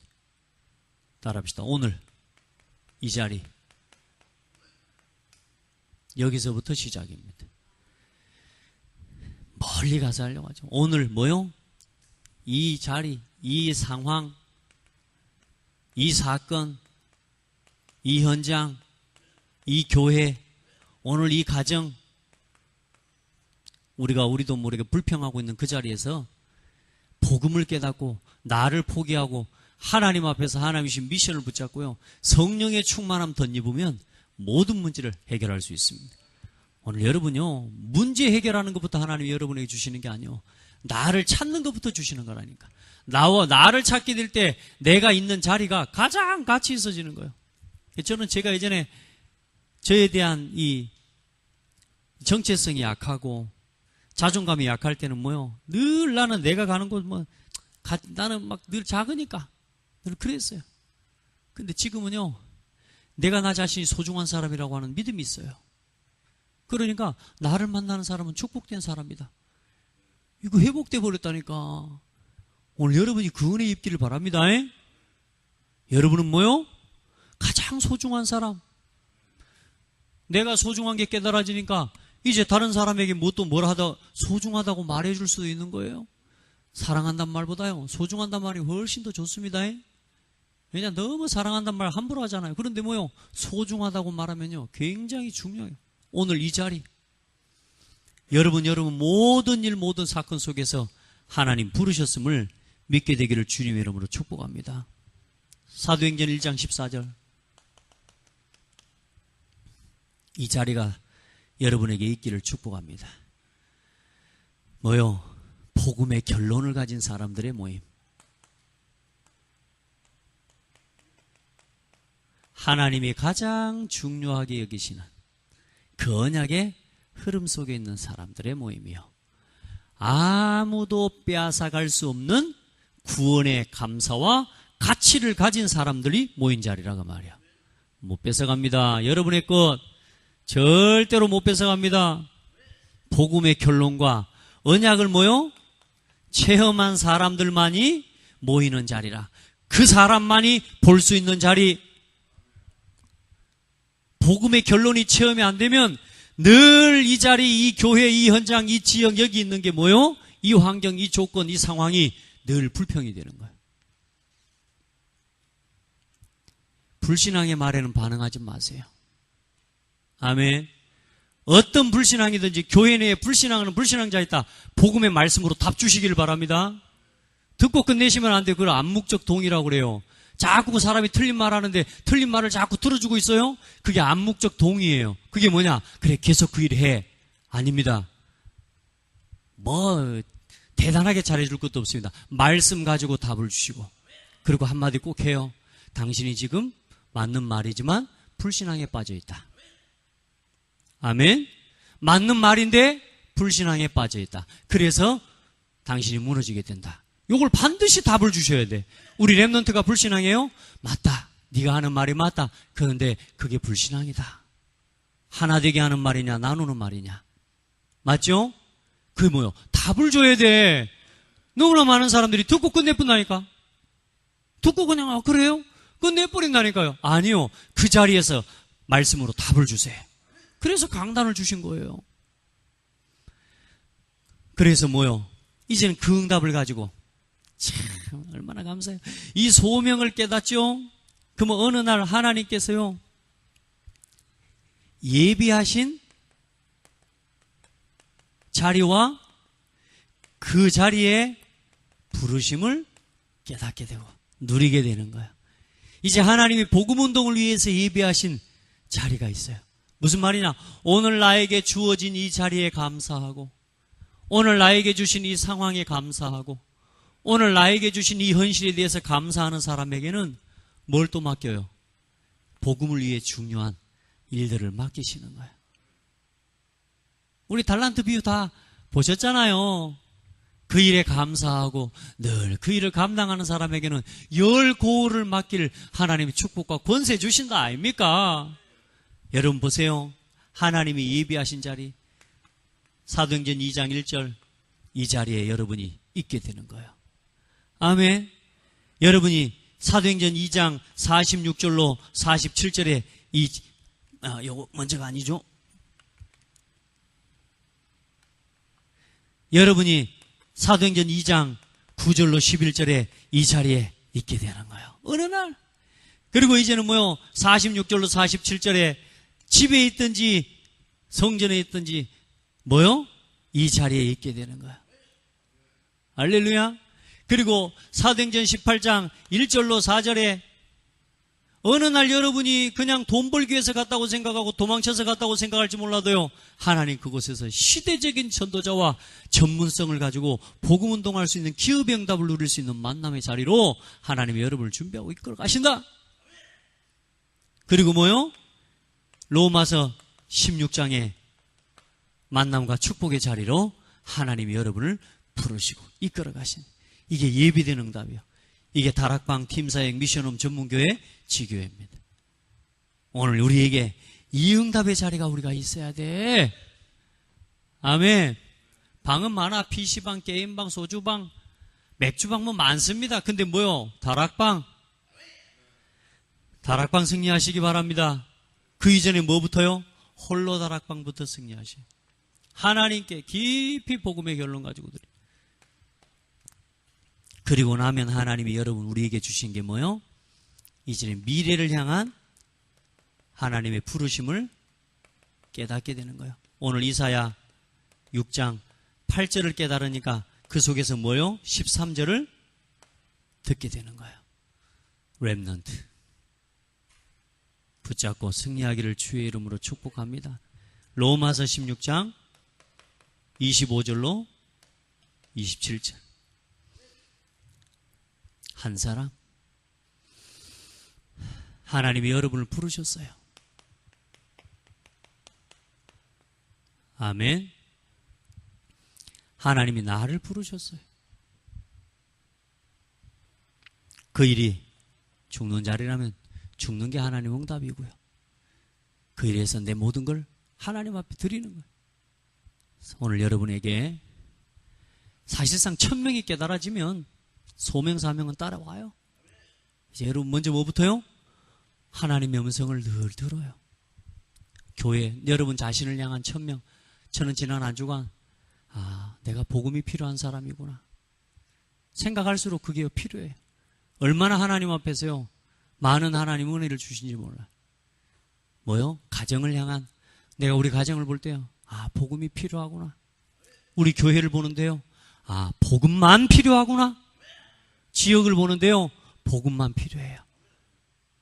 따라합시다. 오늘 이 자리 여기서부터 시작입니다. 멀리 가서 하려고 하죠. 오늘 뭐요? 이 자리, 이 상황, 이 사건, 이 현장, 이 교회, 오늘 이 가정, 우리도 모르게 불평하고 있는 그 자리에서 복음을 깨닫고 나를 포기하고 하나님 앞에서 하나님이신 미션을 붙잡고요. 성령의 충만함 덧입으면 모든 문제를 해결할 수 있습니다. 오늘 여러분요. 문제 해결하는 것부터 하나님이 여러분에게 주시는 게 아니요. 나를 찾는 것부터 주시는 거라니까. 나를 찾게 될 때 내가 있는 자리가 가장 가치 있어지는 거예요. 저는 제가 예전에 저에 대한 이 정체성이 약하고 자존감이 약할 때는 뭐요? 늘 나는 내가 가는 곳 나는 막 늘 작으니까 늘 그랬어요. 근데 지금은요, 내가 나 자신이 소중한 사람이라고 하는 믿음이 있어요. 그러니까 나를 만나는 사람은 축복된 사람이다. 이거 회복돼 버렸다니까. 오늘 여러분이 그 은혜 입기를 바랍니다. 여러분은 뭐요? 가장 소중한 사람. 내가 소중한 게 깨달아지니까 이제 다른 사람에게 뭐 또 뭘 하다 소중하다고 말해줄 수도 있는 거예요. 사랑한단 말보다요, 소중한단 말이 훨씬 더 좋습니다. 왜냐, 너무 사랑한단 말 함부로 하잖아요. 그런데 뭐요, 소중하다고 말하면요, 굉장히 중요해요. 오늘 이 자리, 여러분 모든 일, 모든 사건 속에서 하나님 부르셨음을 믿게 되기를 주님의 이름으로 축복합니다. 사도행전 1장 14절. 이 자리가 여러분에게 있기를 축복합니다. 뭐요? 복음의 결론을 가진 사람들의 모임. 하나님이 가장 중요하게 여기시는 그 언약의 흐름 속에 있는 사람들의 모임이요, 아무도 빼앗아갈 수 없는 구원의 감사와 가치를 가진 사람들이 모인 자리라고 말이야. 못 뺏어갑니다. 여러분의 것 절대로 못 뺏어갑니다. 복음의 결론과 언약을 뭐요? 체험한 사람들만이 모이는 자리라. 그 사람만이 볼 수 있는 자리. 복음의 결론이 체험이 안 되면 늘 이 자리, 이 교회, 이 현장, 이 지역, 여기 있는 게 뭐요? 이 환경, 이 조건, 이 상황이 늘 불평이 되는 거예요. 불신앙의 말에는 반응하지 마세요. 아멘. 어떤 불신앙이든지 교회 내에 불신앙하는 불신앙자 있다, 복음의 말씀으로 답 주시길 바랍니다. 듣고 끝내시면 안 돼요. 그걸 암묵적 동의라고 그래요. 자꾸 그 사람이 틀린 말 하는데 틀린 말을 자꾸 들어주고 있어요? 그게 암묵적 동의예요. 그게 뭐냐? 그래, 계속 그 일을 해. 아닙니다. 뭐 대단하게 잘해줄 것도 없습니다. 말씀 가지고 답을 주시고, 그리고 한마디 꼭 해요. 당신이 지금 맞는 말이지만 불신앙에 빠져있다. 아멘. 맞는 말인데 불신앙에 빠져있다. 그래서 당신이 무너지게 된다. 요걸 반드시 답을 주셔야 돼. 우리 랩런트가 불신앙이에요? 맞다. 네가 하는 말이 맞다. 그런데 그게 불신앙이다. 하나 되게 하는 말이냐, 나누는 말이냐. 맞죠? 그게 뭐요? 답을 줘야 돼. 너무나 많은 사람들이 듣고 끝내뿐다니까. 듣고 그냥 그래요? 끝내버린다니까요. 아니요. 그 자리에서 말씀으로 답을 주세요. 그래서 강단을 주신 거예요. 그래서 뭐요? 이제는 그 응답을 가지고, 참 얼마나 감사해요. 이 소명을 깨닫죠? 그러면 어느 날 하나님께서요, 예비하신 자리와 그 자리에 부르심을 깨닫게 되고 누리게 되는 거예요. 이제 하나님이 복음운동을 위해서 예비하신 자리가 있어요. 무슨 말이냐? 오늘 나에게 주어진 이 자리에 감사하고, 오늘 나에게 주신 이 상황에 감사하고, 오늘 나에게 주신 이 현실에 대해서 감사하는 사람에게는 뭘 또 맡겨요? 복음을 위해 중요한 일들을 맡기시는 거예요. 우리 달란트 비유 다 보셨잖아요. 그 일에 감사하고 늘 그 일을 감당하는 사람에게는 열 고을을 맡길 하나님이 축복과 권세 주신다 아닙니까? 여러분 보세요. 하나님이 예비하신 자리, 사도행전 2장 1절, 이 자리에 여러분이 있게 되는 거예요. 아멘. 여러분이 사도행전 2장 46절로 47절에 요거 먼저가 아니죠. 여러분이 사도행전 2장 9절로 11절에 이 자리에 있게 되는 거예요. 어느 날. 그리고 이제는 뭐요? 46절로 47절에 집에 있든지 성전에 있든지 뭐요? 이 자리에 있게 되는 거예요. 할렐루야. 그리고 사도행전 18장 1절로 4절에 어느 날 여러분이 그냥 돈 벌기 위해서 갔다고 생각하고 도망쳐서 갔다고 생각할지 몰라도요, 하나님 그곳에서 시대적인 전도자와 전문성을 가지고 복음운동할 수 있는 기업의 응답을 누릴 수 있는 만남의 자리로 하나님이 여러분을 준비하고 이끌어 가신다. 그리고 뭐요? 로마서 16장에 만남과 축복의 자리로 하나님이 여러분을 부르시고 이끌어 가신, 이게 예비된 응답이요. 이게 다락방 팀사역 미션홈 전문교회 지교회입니다. 오늘 우리에게 이 응답의 자리가 우리가 있어야 돼. 아멘. 방은 많아. PC방, 게임방, 소주방, 맥주방 뭐 많습니다. 근데 뭐요? 다락방. 다락방 승리하시기 바랍니다. 그 이전에 뭐부터요? 홀로 다락방부터 승리하셔요. 하나님께 깊이 복음의 결론 가지고 드려요. 그리고 나면 하나님이 여러분 우리에게 주신 게 뭐요? 이제는 미래를 향한 하나님의 부르심을 깨닫게 되는 거예요. 오늘 이사야 6장 8절을 깨달으니까 그 속에서 뭐요? 13절을 듣게 되는 거예요. 렘넌트 붙잡고 승리하기를 주의 이름으로 축복합니다. 로마서 16장 25절로 27절. 한 사람 하나님이 여러분을 부르셨어요. 아멘. 하나님이 나를 부르셨어요. 그 일이 죽는 자리라면 죽는 게 하나님 응답이고요. 그 일에서 내 모든 걸 하나님 앞에 드리는 거예요. 오늘 여러분에게 사실상 1000명이 깨달아지면 소명사명은 따라와요. 이제 여러분 먼저 뭐부터요? 하나님의 음성을 늘 들어요. 교회 여러분 자신을 향한 1000명. 저는 지난 한 주간 내가 복음이 필요한 사람이구나 생각할수록 그게 필요해요. 얼마나 하나님 앞에서요 많은 하나님 은혜를 주신지 몰라요. 뭐요? 가정을 향한, 내가 우리 가정을 볼 때요 복음이 필요하구나. 우리 교회를 보는데요 복음만 필요하구나. 지역을 보는데요 복음만 필요해요.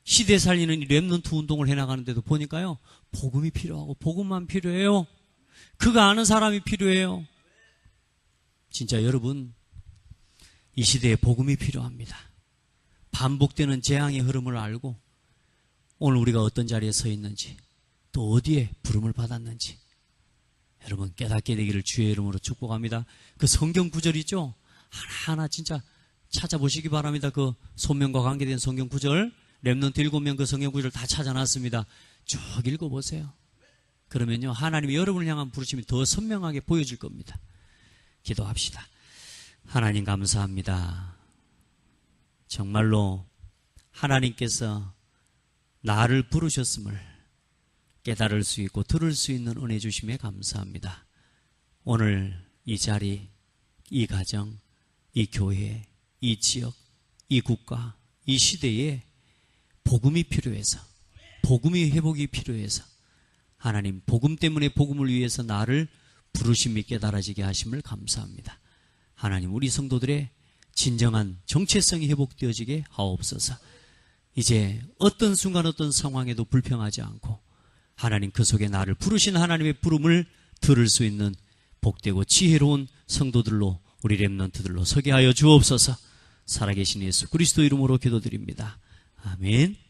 시대 살리는 렘넌트 운동을 해나가는데도 보니까요 복음이 필요하고 복음만 필요해요. 그거 아는 사람이 필요해요. 진짜 여러분 이 시대에 복음이 필요합니다. 반복되는 재앙의 흐름을 알고 오늘 우리가 어떤 자리에 서 있는지 또 어디에 부름을 받았는지 여러분 깨닫게 되기를 주의 이름으로 축복합니다. 그 성경 구절 있죠? 하나하나 진짜 찾아보시기 바랍니다. 그 소명과 관계된 성경 구절 렘넌트 7명 그 성경 구절 다 찾아놨습니다. 쭉 읽어보세요. 그러면요 하나님이 여러분을 향한 부르심이 더 선명하게 보여질 겁니다. 기도합시다. 하나님 감사합니다. 정말로 하나님께서 나를 부르셨음을 깨달을 수 있고 들을 수 있는 은혜 주심에 감사합니다. 오늘 이 자리, 이 가정, 이 교회, 이 지역, 이 국가, 이 시대에 복음이 필요해서 복음의 회복이 필요해서 하나님 복음 때문에 복음을 위해서 나를 부르심이 깨달아지게 하심을 감사합니다. 하나님 우리 성도들의 진정한 정체성이 회복되어지게 하옵소서. 이제 어떤 순간 어떤 상황에도 불평하지 않고 하나님 그 속에 나를 부르신 하나님의 부름을 들을 수 있는 복되고 지혜로운 성도들로 우리 렘넌트들로 서게 하여 주옵소서. 살아계신 예수 그리스도 이름으로 기도드립니다. 아멘.